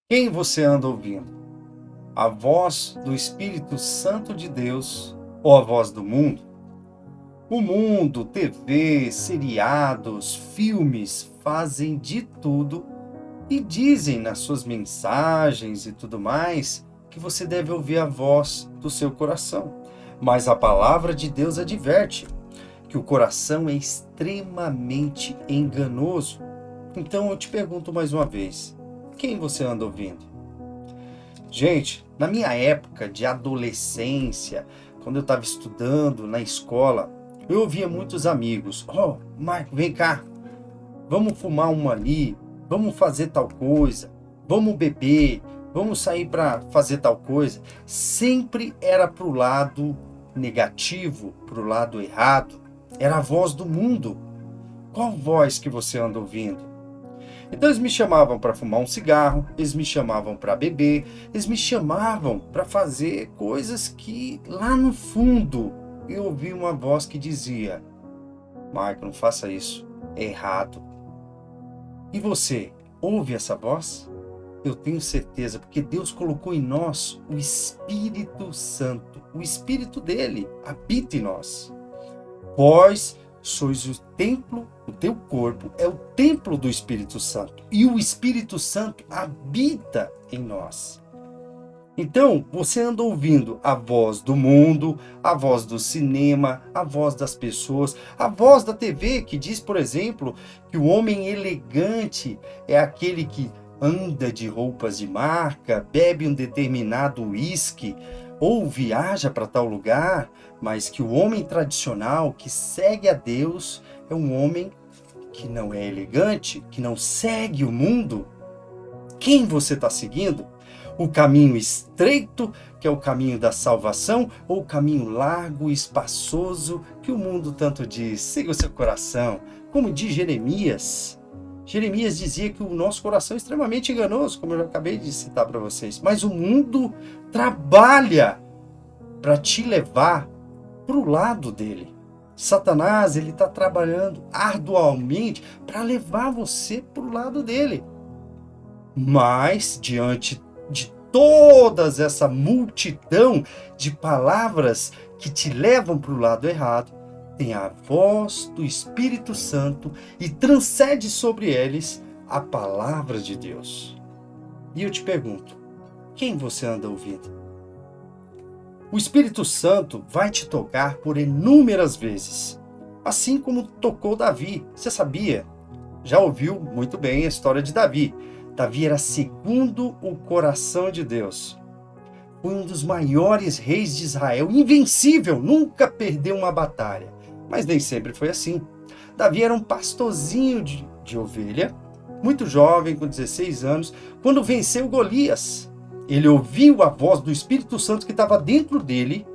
Quem você anda ouvindo? A voz do Espírito Santo de Deus ou a voz do mundo? O mundo, TV, seriados, filmes fazem de tudo e dizem nas suas mensagens e tudo mais que você deve ouvir a voz do seu coração. Mas a palavra de Deus adverte que o coração é extremamente enganoso. Então eu te pergunto mais uma vez: quem você anda ouvindo? Gente, na minha época de adolescência, quando eu estava estudando na escola, eu ouvia muitos amigos: Marco, vem cá, vamos fumar uma ali, vamos fazer tal coisa, vamos beber, vamos sair para fazer tal coisa." Sempre era para o lado negativo, para o lado errado. Era a voz do mundo. Qual voz que você anda ouvindo? Então eles me chamavam para fumar um cigarro, eles me chamavam para beber, eles me chamavam para fazer coisas que lá no fundo eu ouvi uma voz que dizia: Marco, não faça isso, é errado. E você, ouve essa voz? Eu tenho certeza, porque Deus colocou em nós o Espírito Santo, o Espírito dele habita em nós. Vós sois o templo, o teu corpo é o templo do Espírito Santo. E o Espírito Santo habita em nós. Então, você anda ouvindo a voz do mundo, a voz do cinema, a voz das pessoas, a voz da TV, que diz, por exemplo, que o homem elegante é aquele que anda de roupas de marca, bebe um determinado uísque, ou viaja para tal lugar, mas que o homem tradicional que segue a Deus é um homem que não é elegante, que não segue o mundo. Quem você está seguindo? O caminho estreito, que é o caminho da salvação, ou o caminho largo e espaçoso que o mundo tanto diz? Siga o seu coração. Como diz Jeremias. Jeremias dizia que o nosso coração é extremamente enganoso, como eu acabei de citar para vocês. Mas o mundo trabalha para te levar para o lado dele. Satanás, ele está trabalhando arduamente para levar você para o lado dele. Mas, diante de todas essa multidão de palavras que te levam para o lado errado, tem a voz do Espírito Santo e transcende sobre eles a palavra de Deus. E eu te pergunto, quem você anda ouvindo? O Espírito Santo vai te tocar por inúmeras vezes, assim como tocou Davi. Você sabia? Já ouviu muito bem a história de Davi. Davi era segundo o coração de Deus. Foi um dos maiores reis de Israel, invencível, nunca perdeu uma batalha. Mas nem sempre foi assim. Davi era um pastorzinho de ovelha, muito jovem, com 16 anos, quando venceu Golias. Ele ouviu a voz do Espírito Santo que estava dentro dele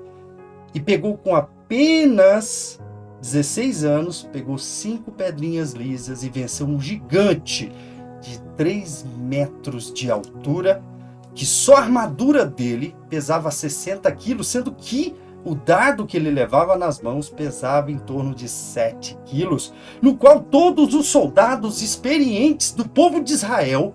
e pegou com apenas 16 anos, pegou 5 pedrinhas lisas e venceu um gigante de 3 metros de altura, que só a armadura dele pesava 60 quilos, sendo que o dardo que ele levava nas mãos pesava em torno de 7 quilos, no qual todos os soldados experientes do povo de Israel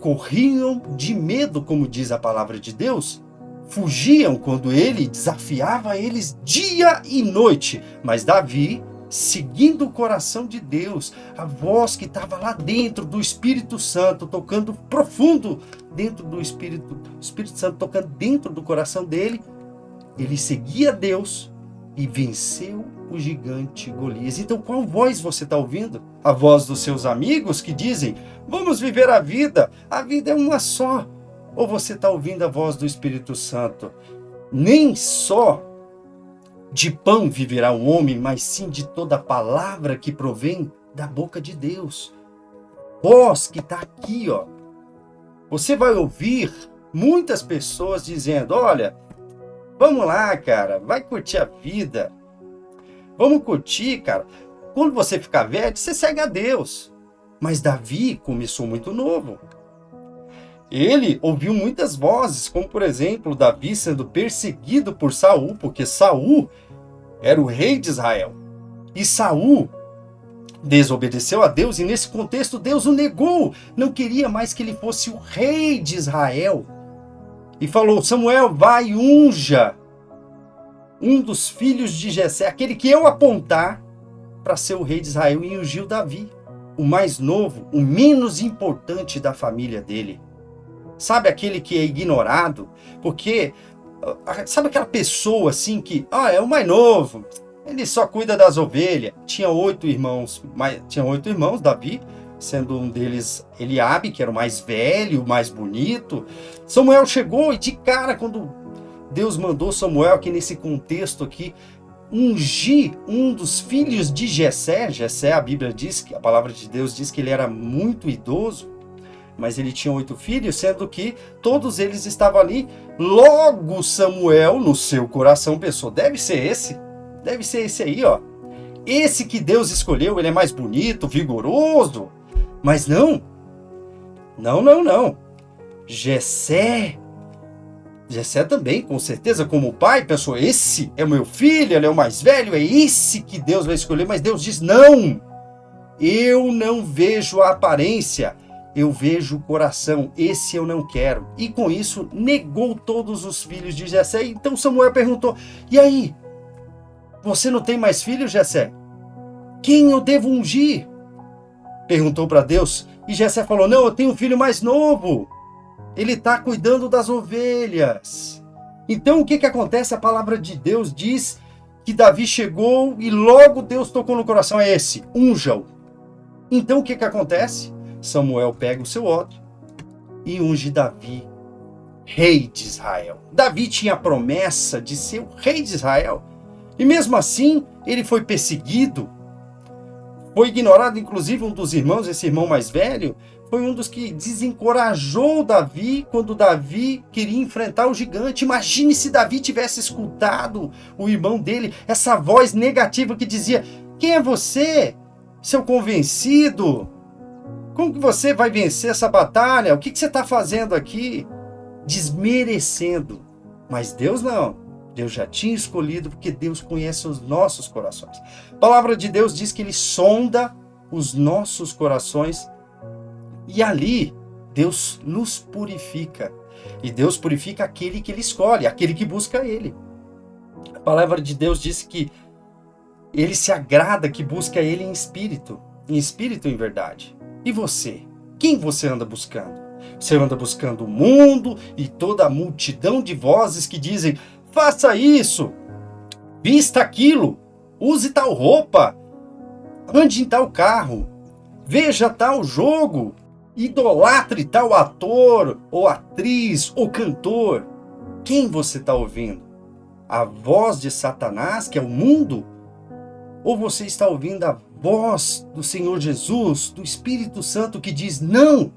corriam de medo, como diz a palavra de Deus, fugiam quando ele desafiava eles dia e noite. Mas Davi, seguindo o coração de Deus, a voz que estava lá dentro do Espírito Santo, tocando profundo dentro do Espírito Santo tocando dentro do coração dele, ele seguia Deus e venceu o gigante Golias. Então, qual voz você está ouvindo? A voz dos seus amigos que dizem: vamos viver a vida é uma só. Ou você está ouvindo a voz do Espírito Santo? Nem só de pão viverá o homem, mas sim de toda palavra que provém da boca de Deus. Voz que está aqui, ó. Você vai ouvir muitas pessoas dizendo: olha, vamos lá, cara, vai curtir a vida. Vamos curtir, cara. Quando você ficar velho, você segue a Deus. Mas Davi começou muito novo. Ele ouviu muitas vozes, como por exemplo, Davi sendo perseguido por Saul, porque Saul era o rei de Israel. E Saul desobedeceu a Deus e nesse contexto Deus o negou, não queria mais que ele fosse o rei de Israel. E falou: Samuel, vai e unja um dos filhos de Jessé, aquele que eu apontar para ser o rei de Israel, e ungiu Davi, o mais novo, o menos importante da família dele. Sabe aquele que é ignorado? Porque, sabe aquela pessoa assim que, é o mais novo, ele só cuida das ovelhas. Tinha 8 irmãos, Davi, sendo um deles Eliabe, que era o mais velho, o mais bonito. Samuel chegou e de cara, quando Deus mandou Samuel, aqui nesse contexto aqui, ungir um dos filhos de Jessé. Jessé, a Bíblia diz, a palavra de Deus diz que ele era muito idoso, mas ele tinha 8 filhos, sendo que todos eles estavam ali. Logo Samuel, no seu coração, pensou: deve ser esse aí, ó. Esse que Deus escolheu, ele é mais bonito, vigoroso. Mas não. Jessé também, com certeza, como pai, pensou: esse é o meu filho, ele é o mais velho, é esse que Deus vai escolher. Mas Deus diz: não, eu não vejo a aparência, eu vejo o coração, esse eu não quero. E com isso, negou todos os filhos de Jessé. Então Samuel perguntou: e aí, você não tem mais filhos, Jessé? Quem eu devo ungir? Perguntou para Deus. E Jessé falou: não, eu tenho um filho mais novo. Ele está cuidando das ovelhas. Então o que acontece? A palavra de Deus diz que Davi chegou e logo Deus tocou no coração: é esse, unja-o. Então o que acontece? Samuel pega o seu odre e unge Davi, rei de Israel. Davi tinha a promessa de ser o rei de Israel. E mesmo assim, ele foi perseguido, foi ignorado. Inclusive um dos irmãos, esse irmão mais velho, foi um dos que desencorajou Davi quando Davi queria enfrentar o gigante. Imagine se Davi tivesse escutado o irmão dele, essa voz negativa que dizia: quem é você, seu convencido? Como que você vai vencer essa batalha? O que você está fazendo aqui? Desmerecendo. Mas Deus não. Deus já tinha escolhido, porque Deus conhece os nossos corações. A palavra de Deus diz que ele sonda os nossos corações. E ali, Deus nos purifica. E Deus purifica aquele que ele escolhe, aquele que busca ele. A palavra de Deus diz que ele se agrada que busca ele em espírito e em verdade. E você? Quem você anda buscando? Você anda buscando o mundo e toda a multidão de vozes que dizem: faça isso, vista aquilo, use tal roupa, ande em tal carro, veja tal jogo, idolatre tal ator, ou atriz, ou cantor. Quem você está ouvindo? A voz de Satanás, que é o mundo? Ou você está ouvindo a voz do Senhor Jesus, do Espírito Santo, que diz: não,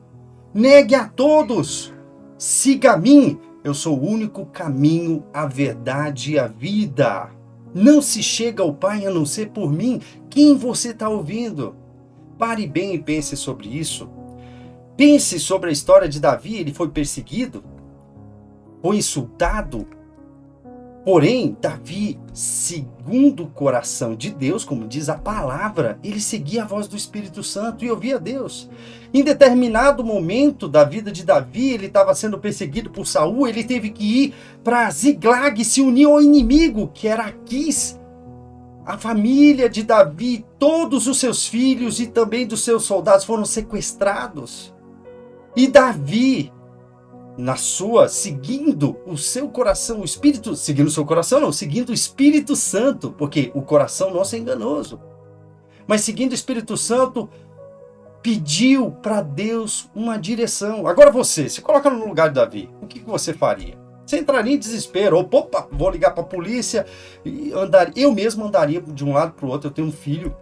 negue a todos, siga a mim, eu sou o único caminho, a verdade e a vida. Não se chega ao Pai a não ser por mim. Quem você está ouvindo? Pare bem e pense sobre isso. Pense sobre a história de Davi. Ele foi perseguido, foi insultado. Porém, Davi, segundo o coração de Deus, como diz a palavra, ele seguia a voz do Espírito Santo e ouvia Deus. Em determinado momento da vida de Davi, ele estava sendo perseguido por Saul, ele teve que ir para Ziglag, se unir ao inimigo, que era Aquis. A família de Davi, todos os seus filhos e também dos seus soldados foram sequestrados. E Davi, seguindo o seu coração, o Espírito, seguindo o seu coração não, seguindo o Espírito Santo, porque o coração nosso é enganoso, mas seguindo o Espírito Santo, pediu para Deus uma direção. Agora você, se coloca no lugar de Davi, o que você faria? Você entraria em desespero, ou opa, vou ligar para a polícia, eu mesmo andaria de um lado para o outro. Eu tenho um filho,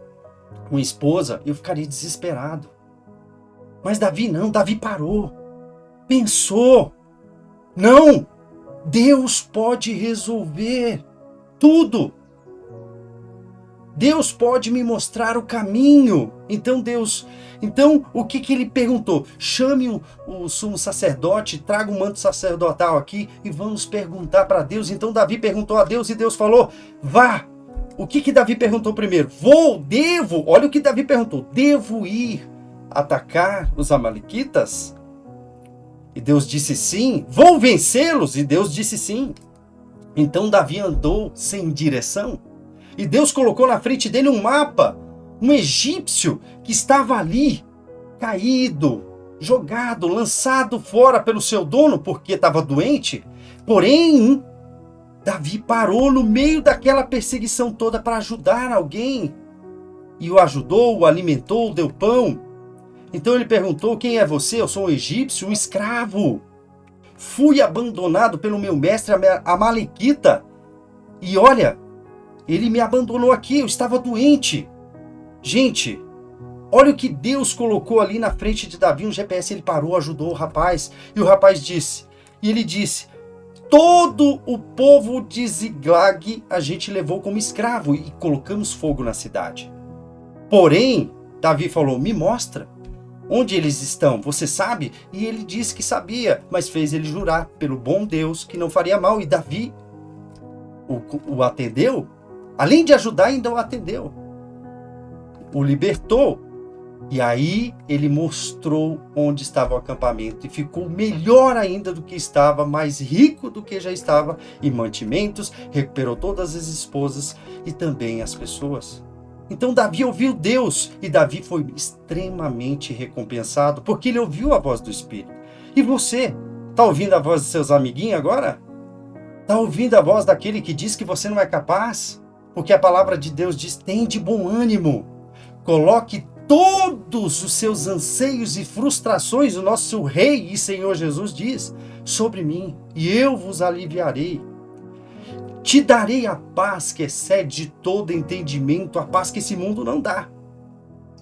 uma esposa, eu ficaria desesperado. Mas Davi não, Davi parou. Pensou: não, Deus pode resolver tudo. Deus pode me mostrar o caminho. Então o que ele perguntou? Chame o sumo sacerdote, traga o manto sacerdotal aqui e vamos perguntar para Deus. Então Davi perguntou a Deus e Deus falou: vá, o que Davi perguntou primeiro? Olha o que Davi perguntou. Devo ir atacar os amalequitas? E Deus disse sim. Vou vencê-los? E Deus disse sim. Então Davi andou sem direção. E Deus colocou na frente dele um mapa. Um egípcio que estava ali, caído, jogado, lançado fora pelo seu dono porque estava doente. Porém, Davi parou no meio daquela perseguição toda para ajudar alguém. E o ajudou, o alimentou, deu pão. Então ele perguntou: quem é você? Eu sou um egípcio, um escravo. Fui abandonado pelo meu mestre Amalequita. E olha, ele me abandonou aqui, eu estava doente. Gente, olha o que Deus colocou ali na frente de Davi, um GPS. Ele parou, ajudou o rapaz. E o rapaz disse, todo o povo de Ziglag a gente levou como escravo e colocamos fogo na cidade. Porém, Davi falou: me mostra onde eles estão, você sabe? E ele disse que sabia, mas fez ele jurar pelo bom Deus que não faria mal. E Davi o atendeu, além de ajudar, ainda o atendeu, o libertou. E aí ele mostrou onde estava o acampamento e ficou melhor ainda do que estava, mais rico do que já estava em mantimentos, recuperou todas as esposas e também as pessoas. Então Davi ouviu Deus e Davi foi extremamente recompensado porque ele ouviu a voz do Espírito. E você, está ouvindo a voz dos seus amiguinhos agora? Está ouvindo a voz daquele que diz que você não é capaz? Porque a palavra de Deus diz: tem de bom ânimo, coloque todos os seus anseios e frustrações, o nosso Rei e Senhor Jesus diz, sobre mim, e eu vos aliviarei. Te darei a paz que excede todo entendimento, a paz que esse mundo não dá.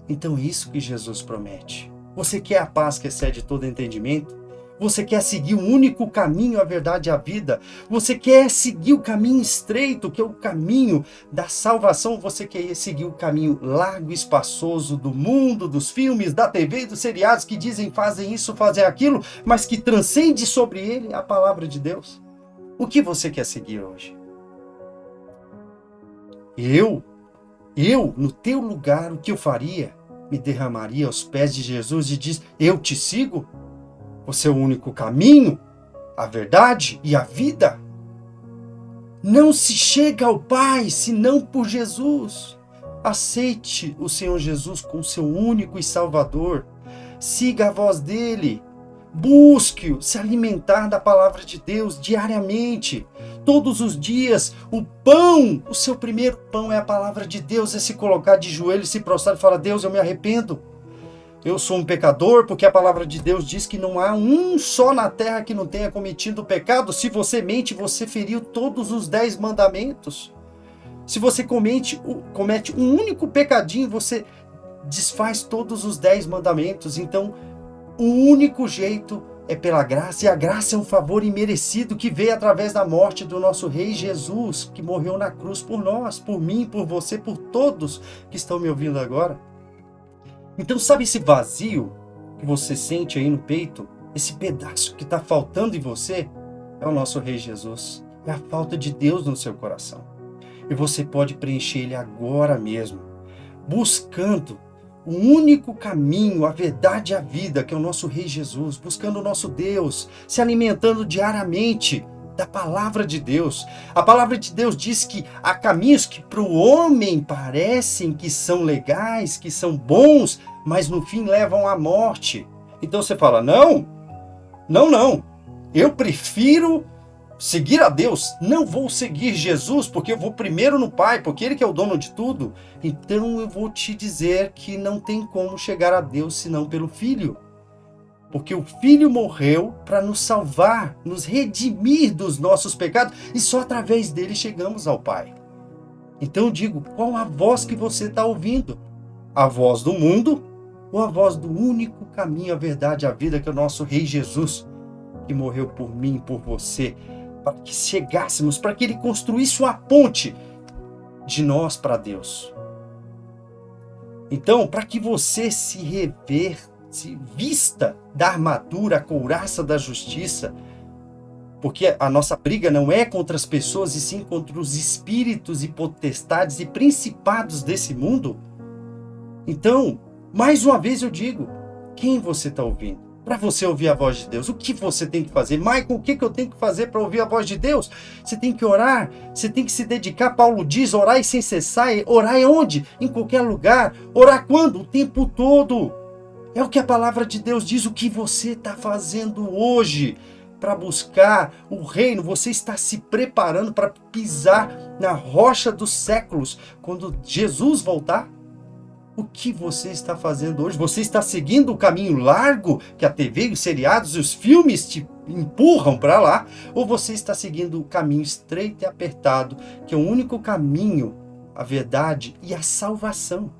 Então é isso que Jesus promete. Você quer a paz que excede todo entendimento? Você quer seguir o único caminho, a verdade e a vida? Você quer seguir o caminho estreito, que é o caminho da salvação? Você quer seguir o caminho largo e espaçoso do mundo, dos filmes, da TV e dos seriados que dizem fazem isso, fazem aquilo, mas que transcende sobre ele a palavra de Deus? O que você quer seguir hoje? Eu, no teu lugar, o que eu faria? Me derramaria aos pés de Jesus e diz: eu te sigo? Você é o único caminho, a verdade e a vida. Não se chega ao Pai senão por Jesus. Aceite o Senhor Jesus como seu único e Salvador. Siga a voz dele. Busque-o, se alimentar da palavra de Deus diariamente. Todos os dias, o seu primeiro pão é a palavra de Deus, é se colocar de joelhos, se prostrar e falar: Deus, eu me arrependo. Eu sou um pecador, porque a palavra de Deus diz que não há um só na terra que não tenha cometido pecado. Se você mente, você feriu todos os 10 mandamentos. Se você comete um único pecadinho, você desfaz todos os 10 mandamentos. Então, o único jeito é pela graça, e a graça é um favor imerecido que veio através da morte do nosso Rei Jesus, que morreu na cruz por nós, por mim, por você, por todos que estão me ouvindo agora. Então, sabe esse vazio que você sente aí no peito? Esse pedaço que está faltando em você? É o nosso Rei Jesus. É a falta de Deus no seu coração. E você pode preencher ele agora mesmo, buscando o único caminho, a verdade e a vida, que é o nosso Rei Jesus, buscando o nosso Deus, se alimentando diariamente da palavra de Deus. A palavra de Deus diz que há caminhos que para o homem parecem que são legais, que são bons, mas no fim levam à morte. Então você fala: não, eu prefiro seguir a Deus, não vou seguir Jesus, porque eu vou primeiro no Pai, porque Ele que é o dono de tudo. Então eu vou te dizer que não tem como chegar a Deus senão pelo Filho. Porque o Filho morreu para nos salvar, nos redimir dos nossos pecados, e só através dele chegamos ao Pai. Então eu digo: qual a voz que você está ouvindo? A voz do mundo ou a voz do único caminho, a verdade, a vida, que é o nosso Rei Jesus, que morreu por mim, por você, para que chegássemos, para que ele construísse uma ponte de nós para Deus. Então, para que você se vista da armadura, a couraça da justiça, Porque a nossa briga não é contra as pessoas, e sim contra os espíritos e potestades e principados desse mundo. Então, mais uma vez eu digo, quem você está ouvindo? Para você ouvir a voz de Deus, o que você tem que fazer? Michael, o que eu tenho que fazer para ouvir a voz de Deus? Você tem que orar, você tem que se dedicar. Paulo diz, orar sem cessar. Orar é onde? Em qualquer lugar. Orar quando? O tempo todo. É o que a palavra de Deus diz. O que você está fazendo hoje para buscar o reino? Você está se preparando para pisar na rocha dos séculos quando Jesus voltar? O que você está fazendo hoje? Você está seguindo o caminho largo que a TV, os seriados e os filmes te empurram para lá? Ou você está seguindo o caminho estreito e apertado, que é o único caminho, a verdade e a salvação?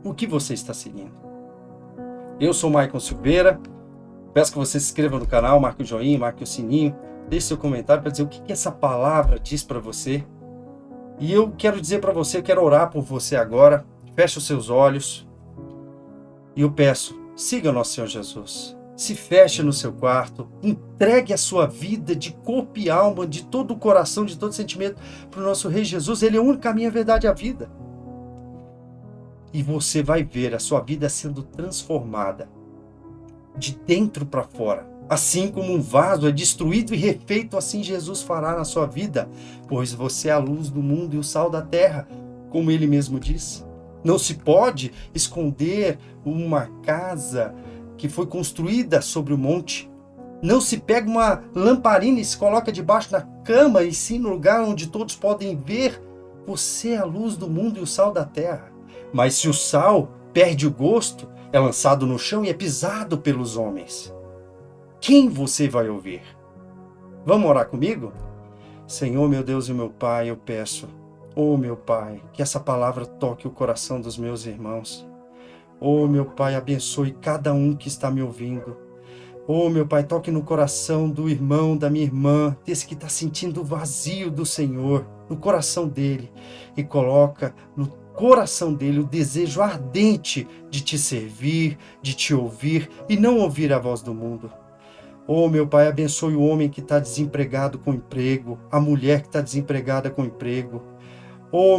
O que você está seguindo? Eu sou Michael Silveira. Peço que você se inscreva no canal, marque o joinha, marque o sininho, deixe seu comentário para dizer o que essa palavra diz para você. E eu quero dizer para você, eu quero orar por você agora. Feche os seus olhos e eu peço, siga o nosso Senhor Jesus. Se feche no seu quarto, entregue a sua vida de corpo e alma, de todo o coração, de todo sentimento para o nosso Rei Jesus. Ele é o único caminho, a verdade e a vida. E você vai ver a sua vida sendo transformada de dentro para fora. Assim como um vaso é destruído e refeito, assim Jesus fará na sua vida, pois você é a luz do mundo e o sal da terra, como ele mesmo disse. Não se pode esconder uma casa que foi construída sobre o monte. Não se pega uma lamparina e se coloca debaixo da cama, e sim no lugar onde todos podem ver. Você é a luz do mundo e o sal da terra. Mas se o sal perde o gosto, é lançado no chão e é pisado pelos homens. Quem você vai ouvir? Vamos orar comigo? Senhor, meu Deus e meu Pai, eu peço, meu Pai, que essa palavra toque o coração dos meus irmãos. Meu Pai, abençoe cada um que está me ouvindo. Meu Pai, toque no coração do irmão, da minha irmã, desse que está sentindo o vazio do Senhor, no coração dele, e coloca no coração dele o desejo ardente de te servir, de te ouvir e não ouvir a voz do mundo. Meu Pai, abençoe o homem que está desempregado com emprego, a mulher que está desempregada com emprego.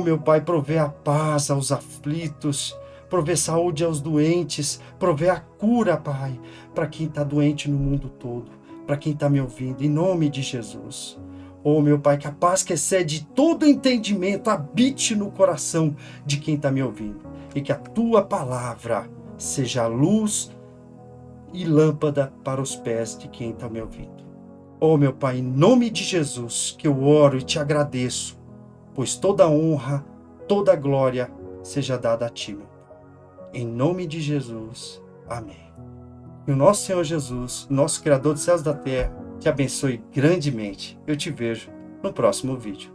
Meu Pai, provê a paz aos aflitos, provê saúde aos doentes, provê a cura, Pai, para quem está doente no mundo todo, para quem está me ouvindo, em nome de Jesus. Meu Pai, que a paz que excede todo entendimento habite no coração de quem está me ouvindo, e que a Tua palavra seja a luz e lâmpada para os pés de quem está me ouvindo. Meu Pai, em nome de Jesus, que eu oro e te agradeço, pois toda honra, toda glória seja dada a Ti, meu Pai. Em nome de Jesus. Amém. E o nosso Senhor Jesus, nosso Criador dos céus e da terra, te abençoe grandemente. Eu te vejo no próximo vídeo.